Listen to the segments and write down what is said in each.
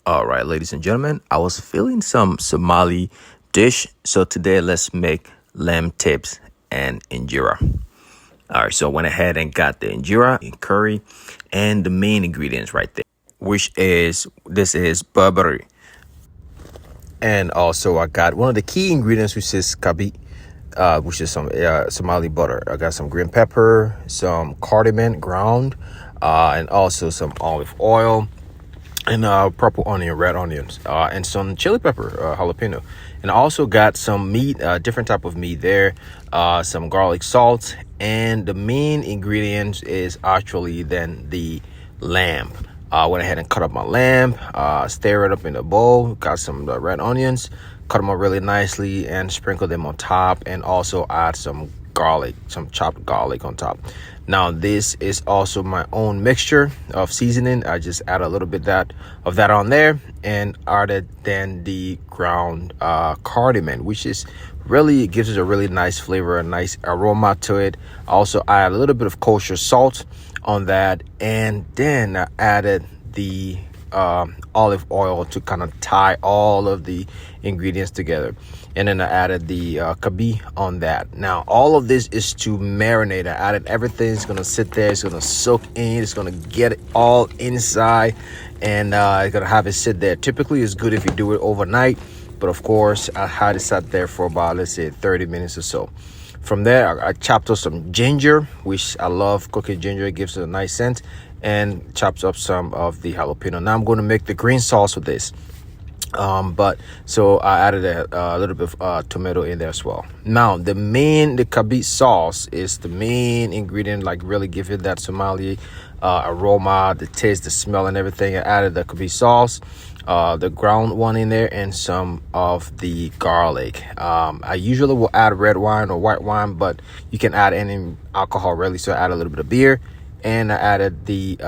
All right, ladies and gentlemen, I was feeling some Somali dish, so today let's make lamb tips and injera. All right, so I went ahead and got the injera in curry and the main ingredients right there, which is this is Burberry, and also I got one of the key ingredients, which is kabi, which is some Somali butter. I got some green pepper, some cardamom ground, and also some olive oil and purple onion, red onions, and some chili pepper, jalapeno. And I also got some meat, different type of meat there, some garlic salt, and the main ingredients is actually then the lamb. I went ahead and cut up my lamb, stir it up in a bowl, got some red onions, cut them up really nicely, and sprinkle them on top, and also add some garlic, some chopped garlic on top. Now this is also my own mixture of seasoning. I just add a little bit of that on there, and added then the ground cardamom, which is really gives us a really nice flavor, a nice aroma to it. I also add a little bit of kosher salt on that, and then I added the olive oil to kind of tie all of the ingredients together, and then I added the kabi on that. Now all of this is to marinate. I added everything. It's gonna sit there, it's gonna soak in, it's gonna get it all inside, and it's gonna have it sit there. Typically it's good if you do it overnight, but of course I had it sat there for about, let's say, 30 minutes or so. From there I chopped up some ginger, which I love cooking ginger. It gives it a nice scent, and chopped up some of the jalapeno. Now I'm going to make the green sauce with this. So I added a little bit of tomato in there as well. Now the kabi sauce is the main ingredient, like really give it that Somali aroma, the taste, the smell, and everything. I added the kabi sauce, the ground one in there, and some of the garlic. I usually will add red wine or white wine, but you can add any alcohol really. So I add a little bit of beer, and I added the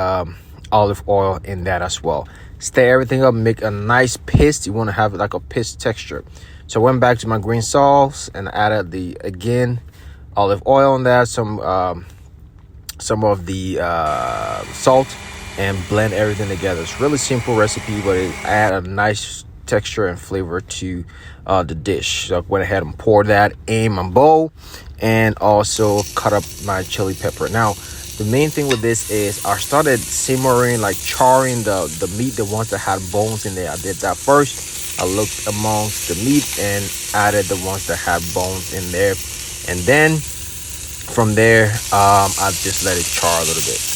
olive oil in that as well. Stir everything up, make a nice paste. You want to have like a paste texture. So I went back to my green sauce and added the olive oil on that, some of the salt, and blend everything together. It's really simple recipe, but it add a nice texture and flavor to the dish. So I went ahead and poured that in my bowl, and also cut up my chili pepper. Now the main thing with this is I started simmering, like charring the meat, the ones that had bones in there. I did that first. I looked amongst the meat and added the ones that had bones in there, and then from there I just let it char a little bit.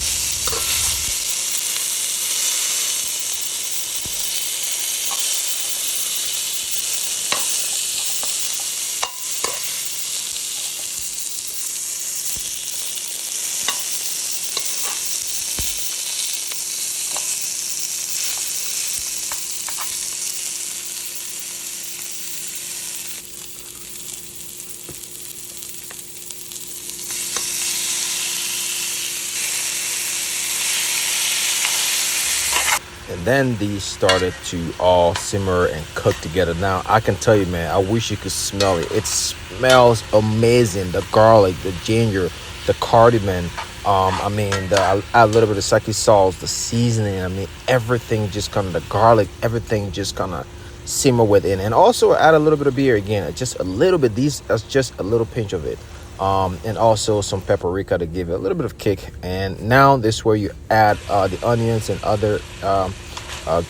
And then these started to all simmer and cook together. Now I can tell you, man, I wish you could smell it. It smells amazing. The garlic, the ginger, the cardamom. I mean, I add a little bit of sake sauce, the seasoning. I mean, everything just kind of, the garlic, everything just kind of simmer within. And also add a little bit of beer again, just a little bit. That's just a little pinch of it. And also some paprika to give it a little bit of kick. And now this is where you add the onions and other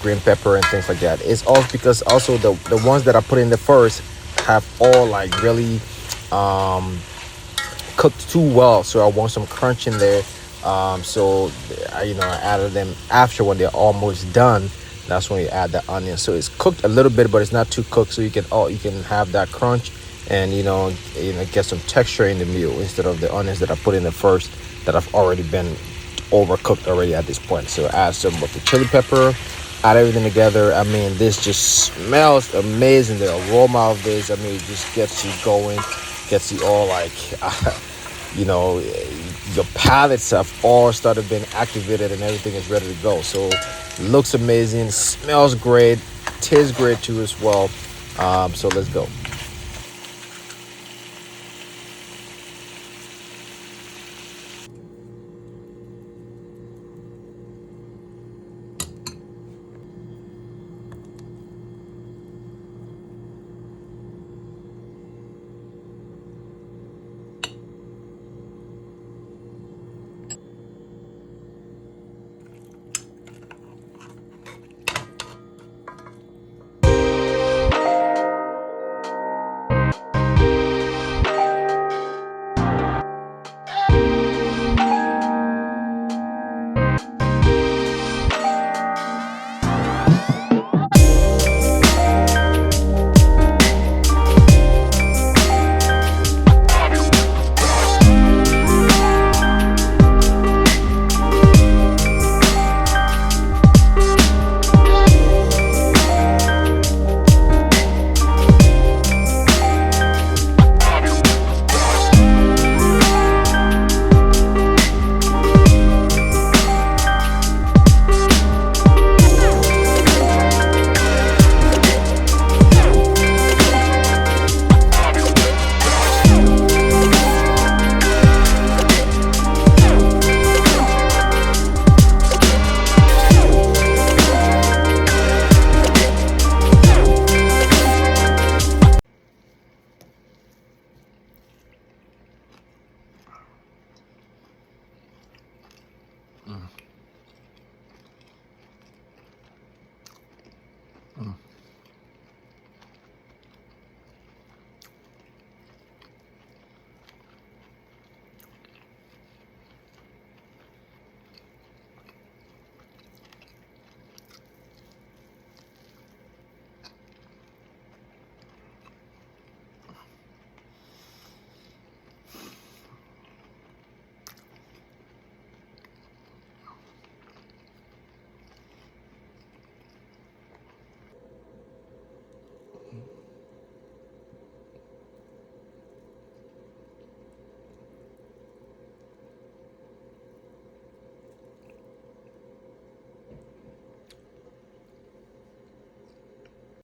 green pepper and things like that. It's all because also the ones that I put in the first have all like really cooked too well, so I want some crunch in there. So I added them after when they're almost done. That's when you add the onion. So it's cooked a little bit, but it's not too cooked, so you can have that crunch and get some texture in the meal instead of the onions that I put in the first that have already been overcooked already at this point. So add some of the chili pepper, add everything together. I mean, this just smells amazing. The aroma of this, I mean, it just gets you going, gets you all like your palates have all started being activated and everything is ready to go. So it looks amazing, smells great, tastes great too as well. So let's go.